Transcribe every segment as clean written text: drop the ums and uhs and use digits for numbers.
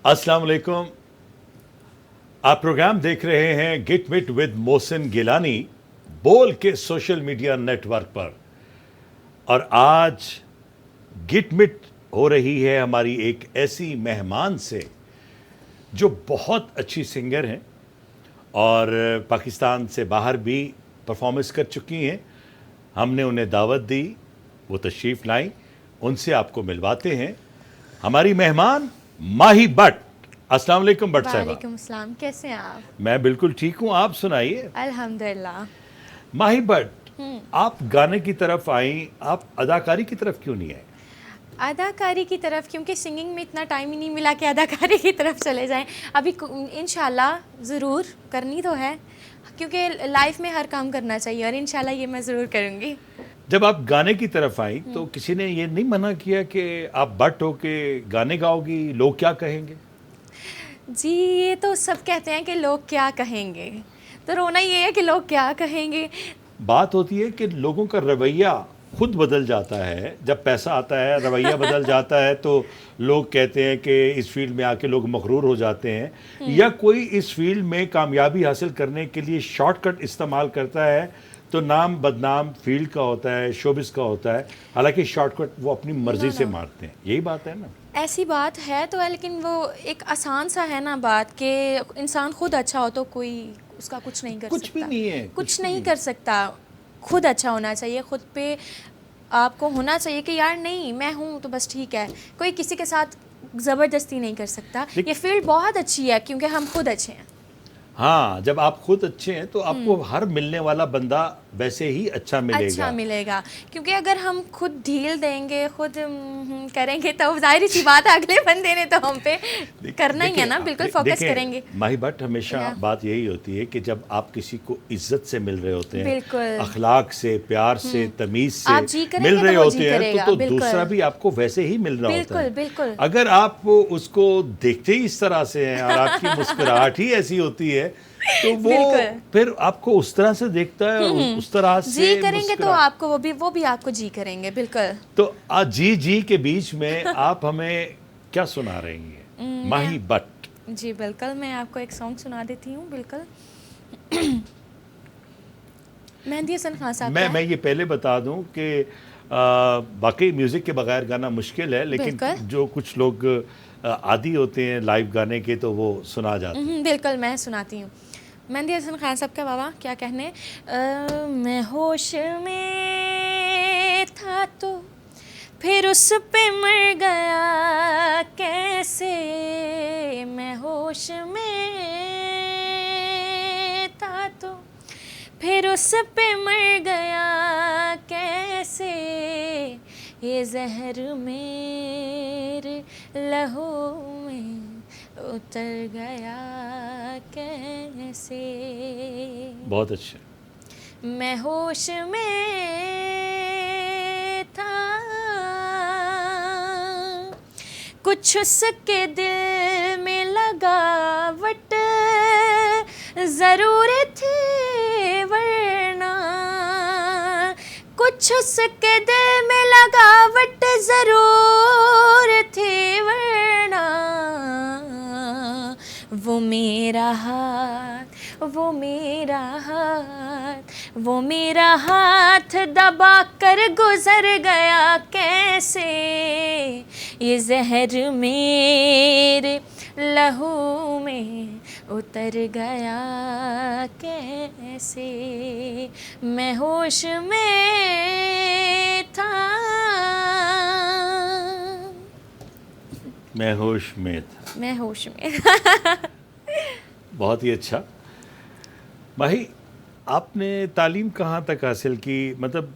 अस्सलाम वालेकुम। आप प्रोग्राम देख रहे हैं गिट मिट विद मोहसिन गिलानी बोल के सोशल मीडिया नेटवर्क पर। और आज गिट मिट हो रही है हमारी एक ऐसी मेहमान से जो बहुत अच्छी सिंगर हैं और पाकिस्तान से बाहर भी परफॉर्मेंस कर चुकी हैं। हमने उन्हें दावत दी, वो तशरीफ़ लाई, उनसे आपको मिलवाते हैं। हमारी मेहमान माही भट्ट। अस्सलाम वालेकुम भट्ट साहबा। वालेकुम अस्सलाम, कैसे हैं आप? मैं बिल्कुल ठीक हूँ, आप सुनाइए। अल्हम्दुलिल्लाह। माही भट्ट, आप गाने की तरफ आई, आप अदाकारी की तरफ क्यों नहीं आए? अदाकारी की तरफ क्योंकि सिंगिंग में इतना टाइम ही नहीं मिला कि अदाकारी की तरफ चले जाएं। अभी इंशाल्लाह ज़रूर करनी तो है, क्योंकि लाइफ में हर काम करना चाहिए और इंशाल्लाह ये मैं ज़रूर करूँगी। जब आप गाने की तरफ आई तो किसी ने ये नहीं मना किया कि आप भट्ट हो के गाने गाओगी, लोग क्या कहेंगे? जी, ये तो सब कहते हैं कि लोग क्या कहेंगे, तो रोना ये है कि लोग क्या कहेंगे। बात होती है कि लोगों का रवैया खुद बदल जाता है। जब पैसा आता है, रवैया बदल जाता है, तो लोग कहते हैं कि इस फील्ड में आके लोग मगरूर हो जाते हैं, या कोई इस फील्ड में कामयाबी हासिल करने के लिए शॉर्टकट इस्तेमाल करता है तो नाम बदनाम फील्ड का होता है, शोबिस का होता है। हालांकि शॉर्टकट वो अपनी मर्जी से मारते हैं, यही बात है ना? ऐसी बात है तो है, लेकिन वो एक आसान सा है ना बात कि इंसान खुद अच्छा हो तो कोई उसका कुछ नहीं कर कुछ सकता। भी नहीं है, कुछ नहीं कर सकता। खुद अच्छा होना चाहिए, खुद पे आपको होना चाहिए कि यार नहीं मैं हूँ तो बस ठीक है। कोई किसी के साथ ज़बरदस्ती नहीं कर सकता। ये फील्ड बहुत अच्छी है क्योंकि हम खुद अच्छे हैं। हाँ, जब आप खुद अच्छे हैं तो आपको हर मिलने वाला बंदा वैसे ही अच्छा मिलेगा। क्योंकि अगर हम खुद ढील देंगे, खुद करेंगे तो जाहिर सी बात है अगले बंदे ने तो हम पे करना ही है ना। बिल्कुल फोकस करेंगे। माही भट्ट, हमेशा बात यही होती है कि जब आप किसी को इज्जत से मिल रहे होते हैं, बिल्कुल अखलाक से, प्यार से, तमीज आप से जी मिल रहे तो होते हैं तो दूसरा भी आपको वैसे ही मिल रहा होता है। बिल्कुल। अगर आप उसको देखते ही इस तरह से हैं और आपकी मुस्कुराहट ही ऐसी होती है तो वो फिर आपको उस तरह से देखता है, उस तरह से जी करेंगे तो आपको वो भी आपको जी करेंगे। बिल्कुल। तो आज जी के बीच में आप हमें क्या सुना रही हैं माही भट्ट? जी बिल्कुल, मैं आपको एक सॉन्ग सुना देती हूँ। बिल्कुल। मेहंदी हसन खान साहब। मैं ये पहले बता दूं कि बाकी म्यूजिक के बगैर गाना मुश्किल है, लेकिन जो कुछ लोग आदी होते हैं लाइव गाने के तो वो सुना जाते हैं। बिल्कुल, मैं सुनाती हूँ। मेहंदी हसन खान साहब का बाबा क्या कहने। मैं होश में था तो फिर उस पे मर गया कैसे। मैं होश में था तो फिर उस पे मर गया कैसे। ये जहर मेरे लहू में उतर गया कैसे। बहुत अच्छा। मैं होश में था, कुछ उसके दिल में लगावट जरूर थी, वरना कुछ उसके दिल में लगावट जरूर थी, वरना वो मेरा हाथ, वो मेरा हाथ, वो मेरा हाथ दबा कर गुजर गया कैसे। ये जहर मेरे लहू में उतर गया कैसे। मैं होश में था। मैं होश में था। मैं होश में। बहुत ही अच्छा। माही, आपने तालीम कहाँ तक हासिल की? मतलब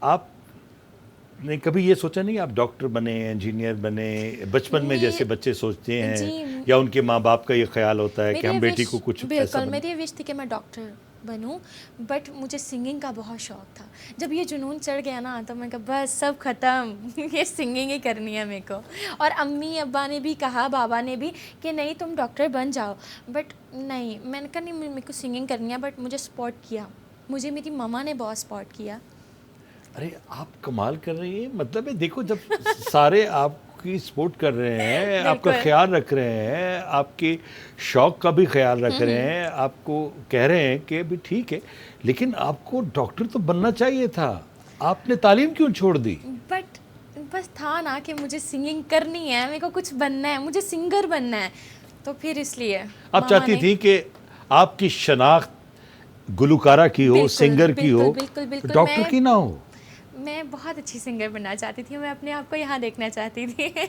आपने कभी ये सोचा नहीं आप डॉक्टर बने, इंजीनियर बने? बचपन में जैसे बच्चे सोचते हैं या उनके माँ बाप का ये ख्याल होता है कि हम बेटी को कुछ ऐसा बने? मेरी विश थी कि मैं डॉक्टर बनूं, बट मुझे सिंगिंग का बहुत शौक था। जब ये जुनून चढ़ गया ना तो मैं कहा बस सब ख़त्म, ये सिंगिंग ही करनी है मेरे को। और अम्मी अब्बा ने भी कहा, बाबा ने भी कि नहीं तुम डॉक्टर बन जाओ, बट नहीं, मैंने कहा नहीं मेरे को सिंगिंग करनी है। बट मुझे सपोर्ट किया, मुझे मेरी ममा ने बहुत सपोर्ट किया। अरे आप कमाल कर रही हैं। मतलब है देखो, जब सारे आप आपकी सपोर्ट कर रहे हैं, आपका बिल्कुल। ख्याल रख रहे हैं, आपके शौक का भी ख्याल रख रहे हैं, आपको कह रहे हैं कि भी ठीक है, लेकिन आपको डॉक्टर तो बनना चाहिए था, आपने तालीम क्यों छोड़ दी? बट बस था ना कि मुझे सिंगिंग करनी है, मेरे को कुछ बनना है, मुझे सिंगर बनना है, तो फिर इसलिए आप मामा चाहती ने- थी कि आपकी शनाख्त गुलकारा की हो, बिल्कुल, सिंगर की हो, बिल्कुल, बिल्कुल, बिल्कुल, डॉक्टर मैं- की ना हो। मैं बहुत अच्छी सिंगर बनना चाहती थी, मैं अपने आप को यहाँ देखना चाहती थी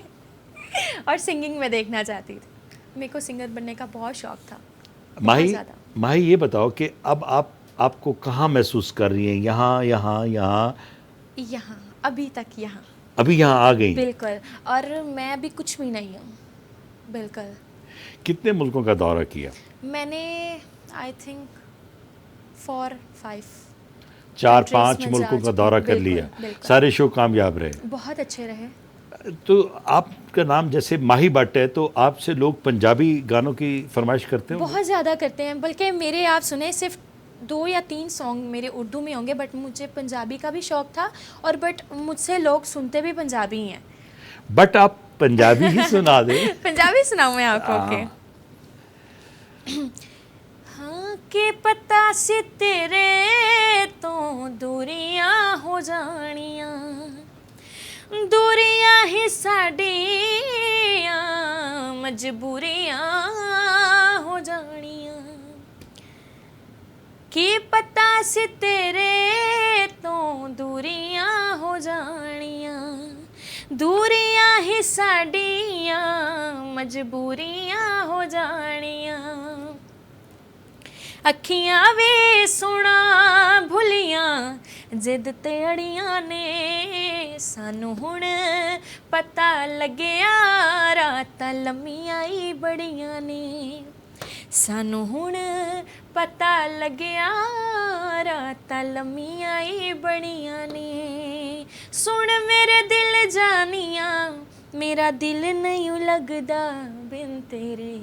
और सिंगिंग में देखना चाहती थी। मेरे को सिंगर बनने का बहुत शौक था, बहुत माही ज़्यादा। माही ये बताओ कि अब आपको कहाँ महसूस कर रही हैं? यहाँ यहाँ, अभी तक यहाँ, अभी यहाँ आ गई? बिल्कुल। और मैं अभी कुछ भी नहीं हूँ, बिल्कुल। कितने मुल्कों का दौरा किया? मैंने आई थिंक 4-5 4-5 countries में मुल्कों जा का चुकी दौरा हूँ, कर बिल्कुल, लिया, बिल्कुल। सारे शो कामयाब रहे। बहुत अच्छे रहे। तो आपका नाम जैसे माही भट्ट है, तो आपसे लोग पंजाबी गानों की फरमाइश करते हो? बहुत ज़्यादा करते हैं, बल्कि मेरे आप सुने सिर्फ 2 या 3 सॉन्ग मेरे उर्दू में होंगे, बट मुझे पंजाबी का भी शौक था, और बट मुझसे लोग सुनते भी पंजाबी ही हैं। बट आप पंजाबी ही सुना दें। पंजाबी सुनाऊँ मैं आपको? हाँ। ओके। हाँ के पता सी तेरे तो दूरियां हो जानियां, दूरियां ही साडियां मजबूरियां हो जानियां। की पता सी तेरे तो दूरियां हो जानियां, दूरियां ही साडियां मजबूरियां हो जानियां। अखियां वे सुना भुलियां जिद ते अड़ियां ने, सानू हुण पता लग्या रातां लम्मियां ही बड़ियां ने, सानू हुण पता लग्या रातां लम्मियां ही बड़ियां ने। सुन मेरे दिल जानियां, मेरा दिल नहीं लगदा बिन तेरे,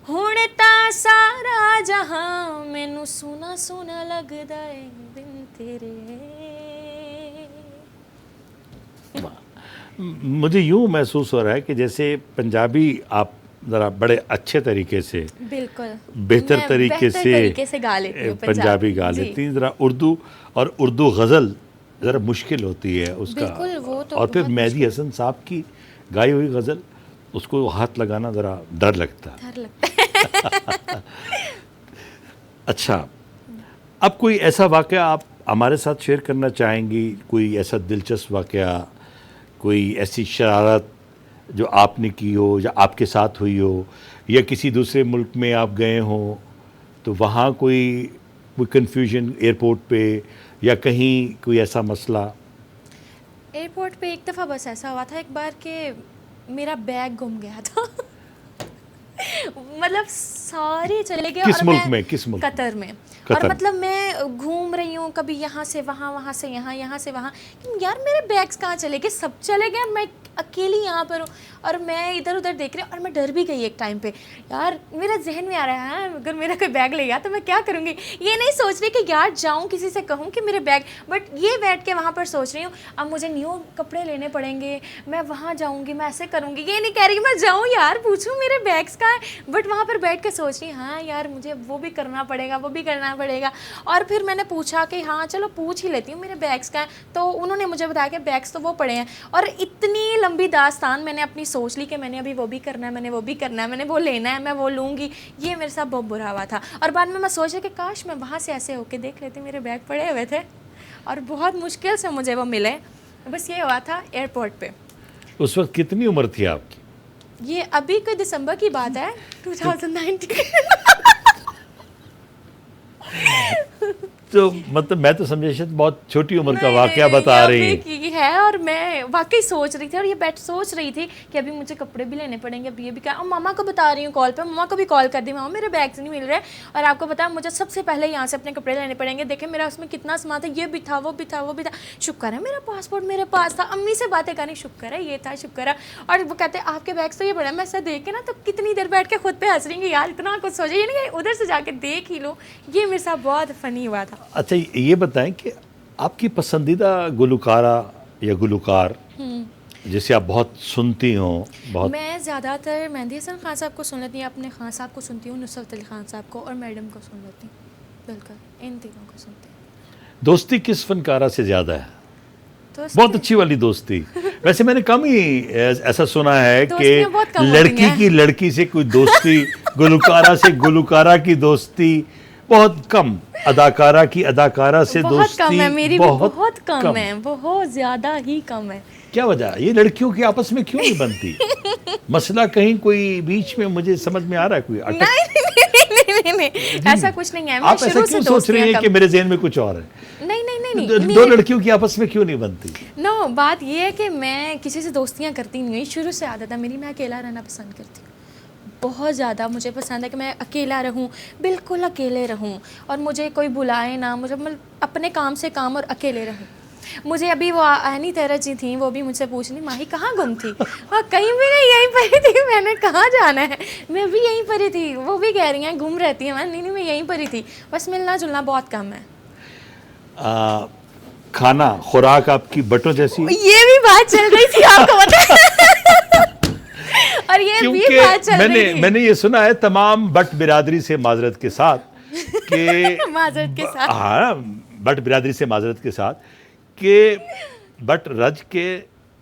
हुण तां सारा जहां मैनू सोना सोना लगदा है बिन तेरे। मुझे यूं महसूस हो रहा है कि जैसे पंजाबी आप ज़रा बड़े अच्छे तरीके से, बिल्कुल बेहतर मैं तरीके बेहतर से तरीके से गा लेती हूँ पंजाबी गा जी। लेती हैं। ज़रा उर्दू, और उर्दू गज़ल ज़रा मुश्किल होती है उसका। बिल्कुल, वो तो और फिर बहुत मेहदी हसन साहब की गाई हुई गज़ल, उसको हाथ लगाना ज़रा डर लगता है। डर लगता है। अच्छा, अब कोई ऐसा वाक़या आप हमारे साथ शेयर करना चाहेंगी? कोई ऐसा दिलचस्प वाक़या, कोई ऐसी शरारत जो आपने की हो या आपके साथ हुई हो, या किसी दूसरे मुल्क में आप गए हों तो वहाँ कोई कन्फ्यूजन एयरपोर्ट पे, या कहीं कोई ऐसा मसला? एयरपोर्ट पे एक दफ़ा बस ऐसा हुआ था एक बार कि मेरा बैग गुम गया था। मतलब सारे चले गए। किस और मुल्क मैं में? किस मुल्क? कतर में। कतर। और मतलब मैं घूम रही हूँ, कभी यहाँ से वहाँ, वहाँ से यहाँ, यहाँ से वहाँ। यार मेरे बैग्स कहाँ चले गए? सब चले गए, मैं अकेली यहाँ पर हूँ और मैं इधर उधर देख रही हूँ। और मैं डर भी गई एक टाइम पे। यार मेरा जहन में आ रहा है अगर मेरा कोई बैग ले गया तो मैं क्या करूँगी। ये नहीं सोच रही कि यार जाऊँ किसी से कहूँ कि मेरे बैग, बट ये बैठ के वहाँ पर सोच रही हूँ अब मुझे न्यू कपड़े लेने पड़ेंगे, मैं वहाँ जाऊँगी, मैं ऐसे करूँगी। ये नहीं कह रही मैं जाऊँ यार पूछूँ मेरे बैग्स कहाँ है, बट वहाँ पर बैठ के सोच रही हाँ यार मुझे वो भी करना पड़ेगा, वो भी करना पड़ेगा। और फिर मैंने पूछा कि हाँ चलो पूछ ही लेती हूँ मेरे बैग्स कहाँ हैं, तो उन्होंने मुझे बताया कि बैग्स तो वो पड़े हैं। और इतनी लंबी दास्तान मैंने अपनी सोच ली कि मैंने अभी वो भी करना है, मैंने वो भी करना है, मैंने वो लेना है, मैं वो लूँगी। ये मेरे साथ बहुत बुरा हुआ था। और बाद में मैं सोच रही कि काश मैं वहाँ से ऐसे होके देख लेती, मेरे बैग पड़े हुए थे और बहुत मुश्किल से मुझे वो मिले। बस ये हुआ था एयरपोर्ट पे। उस वक्त कितनी उम्र थी आपकी? ये अभी कोई दिसंबर की बात है 2019। तो मतलब मैं तो समझा शायद बहुत छोटी उम्र का नहीं, वाकया नहीं, बता ये रही अभी हैं। की है। और मैं वाकई सोच रही थी और ये बैठ सोच रही थी कि अभी मुझे कपड़े भी लेने पड़ेंगे, अभी ये भी क्या। और मामा को बता रही हूँ कॉल पे, मामा को भी कॉल कर दी, मामा मेरे बैग्स नहीं मिल रहे और आपको पता है मुझे सबसे पहले यहाँ से अपने कपड़े लेने पड़ेंगे। देखें मेरा उसमें कितना सामान था, ये भी था, वो भी था, वो भी था। शुक्र है मेरा पासपोर्ट मेरे पास था। अम्मी से बातें करनी, शुक्र है ये था, शुक्र है। और वो कहते आपके बैग्स तो ये बड़ा। मैं ऐसा देख के ना तो कितनी देर बैठ के खुद पे हंस रही हूँ यार इतना कुछ सोचा, ये नहीं उधर से जाके देख ही लो। ये मेरे साथ बहुत फ़नी हुआ था। अच्छा ये बताएं कि आपकी पसंदीदा गुलकारा या गुलकार जिसे आप बहुत सुनती हो, बहुत? मैं ज़्यादातर मेहंदी हसन खान साहब को सुन लेती हूँ, अपने खान साहब को सुनती हूँ, नुसरत अली खान साहब को, और मैडम को सुन लेती हूँ। बिल्कुल इन तीनों को सुनती हूँ। दोस्ती किस फनकारा से ज़्यादा है? तो बहुत अच्छी वाली दोस्ती। वैसे मैंने कम ही ऐसा सुना है दोस्तियाँ बहुत कि कम होती लड़की हैं। की लड़की से कोई दोस्ती, गुलकारा से गुलकारा की दोस्ती बहुत कम, अदाकारा की अदाकारा से बहुत दोस्ती कम है, मेरी भी बहुत बहुत कम है, बहुत ज़्यादा ही कम है। क्या वजह? ये लड़कियों की आपस में क्यों नहीं बनती? मसला कहीं कोई बीच में, मुझे समझ में आ रहा है कोई अटक। नहीं, ऐसा कुछ नहीं है। मैं आप ऐसा शुरू क्यों से सोच रही दोस्तियाँ हैं कि कम। मेरे ज़हन में कुछ और है? नहीं, दो लड़कियों की आपस में क्यों नहीं बनती? नो, बात ये है कि मैं किसी से दोस्तियाँ करती नहीं हुई, शुरू से आदत है मेरी, मैं अकेला रहना पसंद करती हूँ। बहुत ज़्यादा मुझे पसंद है कि मैं अकेला रहूँ, बिल्कुल अकेले रहूँ, और मुझे कोई बुलाए ना, मुझे मतलब अपने काम से काम और अकेले रहूँ। मुझे अभी वो आनी तेरा जी थी, वो भी मुझसे पूछ रही, माही कहाँ गुम थी? हाँ, कहीं भी नहीं, यहीं पर ही थी। मैंने कहाँ जाना है, मैं भी यहीं पर ही थी। वो भी कह रही हैं गुम रहती है। मैं नहीं, मैं यहीं पर ही थी, बस मिलना जुलना बहुत कम है। खाना, खुराक आपकी बटों जैसी है? ये भी बात चल रही थी, आपको पता है? और ये भी क्योंकि बात चल रही थी। मैंने ये सुना है तमाम बट बिरादरी से माजरत के साथ कि माजरत के साथ। हाँ, बट बिरादरी से माजरत के साथ कि बट रज के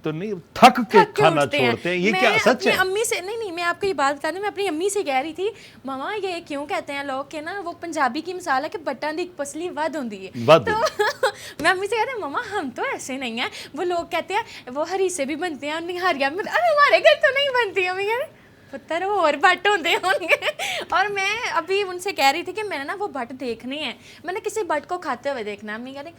तो नहीं, थक के खाना उठते छोड़ते हैं। ये मैं क्या सच अपनी है? अम्मी से नहीं, मैं आपको ये बात बता दूं, मैं अपनी अम्मी से कह रही थी, मामा ये क्यों कहते हैं लोग कि ना वो पंजाबी की मिसाल है कि बट्टां दी पसली वध होती है। वध। तो मैं अम्मी से कहती हूँ, मामा हम तो ऐसे नहीं है, वो लोग कहते हैं वो हरीसे भी बनते हैं, निहारियाँ भी, अरे हमारे घर तो नहीं बनती। अम्मी कह रही पुत्र वो और बट होते होंगे। और मैं अभी उनसे कह रही थी कि मैंने ना वो बट देखने हैं, मैंने किसी बट को खाते हुए देखना है। अम्मी कह रही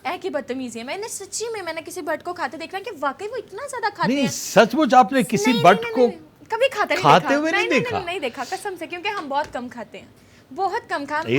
ऐ की बदतमीजी है। मैंने सच्ची में मैंने किसी बट को खाते देखना कि वाकई वो इतना ज्यादा खाते नहीं, हैं। सचमुच आपने किसी नहीं, बट नहीं, को नहीं, कभी खाते हुए नहीं देखा? नहीं देखा कसम से, क्योंकि हम बहुत कम खाते हैं, बहुत कम खाते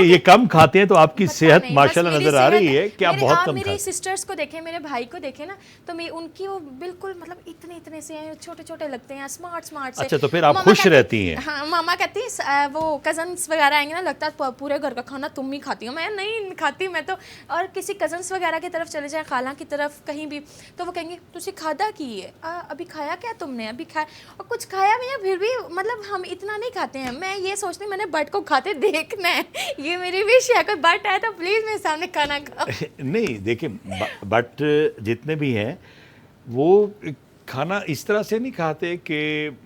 ये कम खाते हैं तो आपकी सेहत नहीं, माशाल्लाह बस मेरी नजर आ रही सेहत- है कि आप मेरे- बहुत आप कम मेरी खाते सिस्टर्स को देखें, मेरे भाई को देखें ना, तो मैं उनकी वो बिल्कुल मतलब इतने इतने से हैं, छोटे छोटे लगते हैं, स्मार्ट स्मार्ट से। अच्छा, तो फिर आप मामा खुश कहती- रहती हैं? हाँ, मामा कहती है वो कजन्स वगैरह आएंगे ना, लगता है पूरे घर का खाना तुम ही खाती हो। मैं नहीं खाती, मैं तो, और किसी कजन्स वगैरह की तरफ चले जाए, खाला की तरफ कहीं भी, तो वो कहेंगे तुझे खादा की है, अभी खाया क्या तुमने, अभी खाया, और कुछ खाया भी है, फिर भी मतलब हम इतना नहीं खाते हैं। मैं ये सोचती हूँ मैंने बट को खाते देखना है, ये मेरी विश है, कोई बट आए तो प्लीज मेरे सामने खाना खाओ। नहीं देखिए, बट जितने भी हैं वो खाना इस तरह से नहीं खाते कि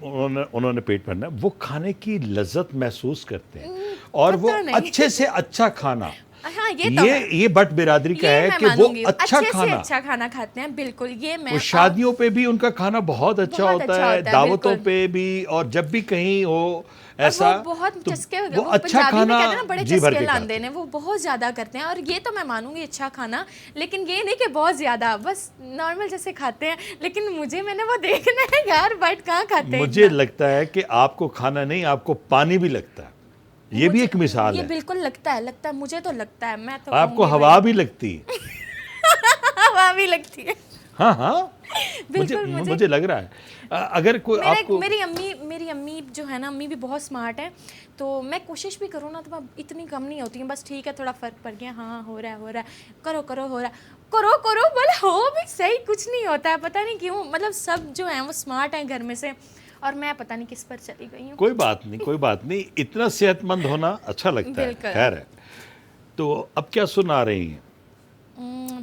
उन्होंने पेट भरना, वो खाने की लज्जत महसूस करते हैं, और वो पता नहीं। अच्छे से अच्छा खाना, हाँ, ये तो है। ये बट बिरादरी का ये है मैं कि वो मानूंगी, अच्छा अच्छे से खाना, अच्छा खाना खाते हैं, बिल्कुल। ये मैं वो शादियों पे भी उनका खाना बहुत अच्छा बहुत होता अच्छा है, होता है, दावतों बिल्कुल। पे भी, और जब भी कहीं हो और ऐसा, वो बहुत तो चस्के, वो वो अच्छा पंजाबी में खाना कहते हैं ना, बड़े जी भर चस्के के लांदे खाते ने, वो बहुत ज्यादा करते हैं। और ये तो मैं मानूंगी अच्छा खाना, लेकिन ये नहीं कि बहुत ज्यादा, बस नॉर्मल जैसे खाते हैं। लेकिन मुझे मैंने वो देखना है यार, बट कहाँ खाते हैं मुझे इतना? लगता है कि आपको खाना नहीं, आपको पानी भी लगता है। ये भी एक मिसाल ये है। बिल्कुल लगता है, मुझे तो लगता है, मैं तो आपको कहूंगी हवा भी लगती है। हवा भी लगती है। हाँ हाँ, बिल्कुल, मुझे लग रहा है अगर कोई आपको, मेरी अम्मी जो है ना, अम्मी भी बहुत स्मार्ट है, तो मैं कोशिश भी करूँ ना तो मैं इतनी कम नहीं होती हूँ, बस ठीक है थोड़ा फ़र्क पड़ गया, हाँ हो रहा है, करो करो, हो रहा है, करो बोले, हो भी सही, कुछ नहीं होता है। पता नहीं क्यों, मतलब सब जो हैं वो स्मार्ट हैं घर में से, और मैं पता नहीं किस पर चली गई हूँ। कोई बात नहीं, इतना सेहतमंद होना अच्छा लगता है। बिल्कुल। खैर है, तो अब क्या सुना रही हैं?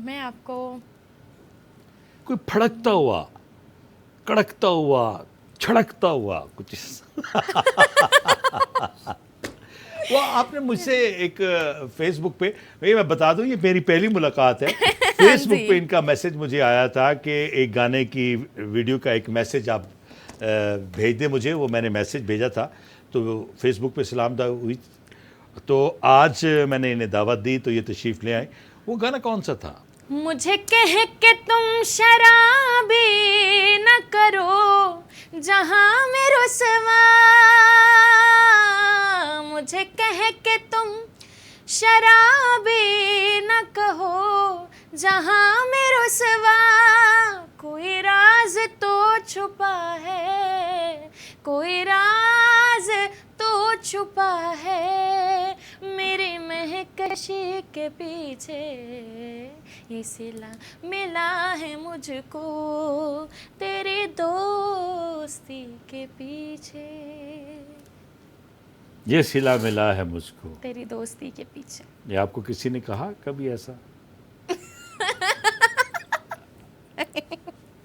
मैं आपको कोई फड़कता हुआ, कड़कता हुआ, छड़कता हुआ कुछ वो आपने मुझसे एक फेसबुक पे, मैं बता दूं, ये मेरी पहली मुलाकात है। फेसबुक पे इनका मैसेज मुझे आया था कि एक गाने की वीडियो का एक मैसेज आप भेज दें मुझे, वो मैंने मैसेज भेजा था, तो फेसबुक पे सलाम हुई, तो आज मैंने इन्हें दावत दी तो ये तशरीफ़ ले आए। वो गाना कौन सा था? मुझे कह के तुम शराबी न करो जहां में रुसवा, मुझे कह के तुम शराबी न कहो जहां में रुसवा, कोई राज तो छुपा है, कोई राज तो छुपा है, मेरी महकशी के पीछे ये सिला मिला है मुझको तेरी दोस्ती के पीछे, ये सिला मिला है मुझको। तेरी दोस्ती के पीछे। ये आपको किसी ने कहा कभी ऐसा?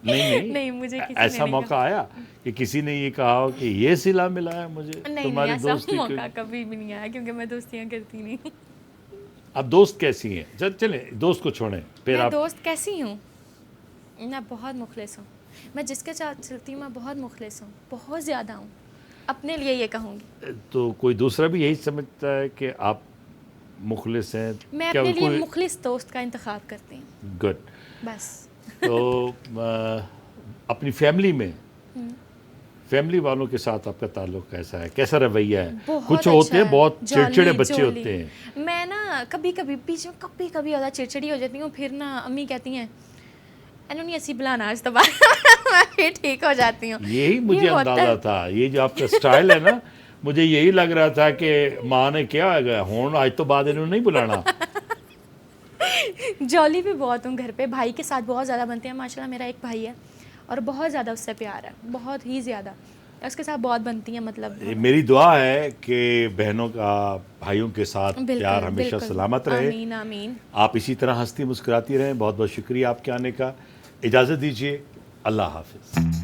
नहीं नहीं, मुझे किसी ऐसा ने नहीं मौका आया कि किसी ने ये कहा हो कि ये सिला मिला है मुझे नहीं तुम्हारी नहीं, ऐसा दोस्ती मौका के? कभी भी नहीं आया क्योंकि मैं दोस्तियां करती नहीं। अब दोस्त कैसी हैं? चले दोस्त को छोड़ें, फिर मैं आप दोस्त कैसी हूँ? मैं बहुत मुखलिस हूँ। मैं जिसके साथ चलती हूँ मैं बहुत मुखलिस हूँ, बहुत ज़्यादा हूँ। अपने लिए ये कहूँगी। तो कोई दूसरा भी यही समझता है कि आप मुखलिस हैं? मैं क्या अपने लिए उनको? मुखलिस दोस्त का इंतखाब करती हूँ गुड। बस। तो अपनी फैमिली में, फैमिली वालों के साथ आपका ताल्लुक कैसा है, कैसा रवैया है? बहुत कुछ अच्छा होते हैं है, बहुत जॉली, चिड़चिड़े बच्चे जॉली। होते हैं। मैं ना कभी कभी बीच में कभी ज़्यादा चिड़चिड़ी हो जाती हूँ, फिर ना अम्मी कहती हैं एनु नहीं ऐसी बुलाना आज तो बाद मैं फिर ठीक हो जाती हूँ। यही मुझे ये होता अंदाजा है। था, ये जो आपका स्टाइल है ना, मुझे यही लग रहा था कि माँ ने क्या है होन आज तो बाद इन्होंने नहीं बुलाना। जॉली भी बहुत हूँ घर पे, भाई के साथ बहुत ज़्यादा बनते हैं। माशाल्लाह मेरा एक भाई है और बहुत ज़्यादा उससे प्यार है, बहुत ही ज़्यादा। उसके साथ बहुत बनती हैं, मतलब मेरी दुआ है कि बहनों का भाइयों के साथ बिल्कुल प्यार हमेशा बिल्कुल। सलामत रहे। आमीन आमीन। आप इसी तरह हंसती मुस्कुराती रहें। बहुत बहुत शुक्रिया आपके आने का। इजाज़त दीजिए, अल्लाह हाफिज़।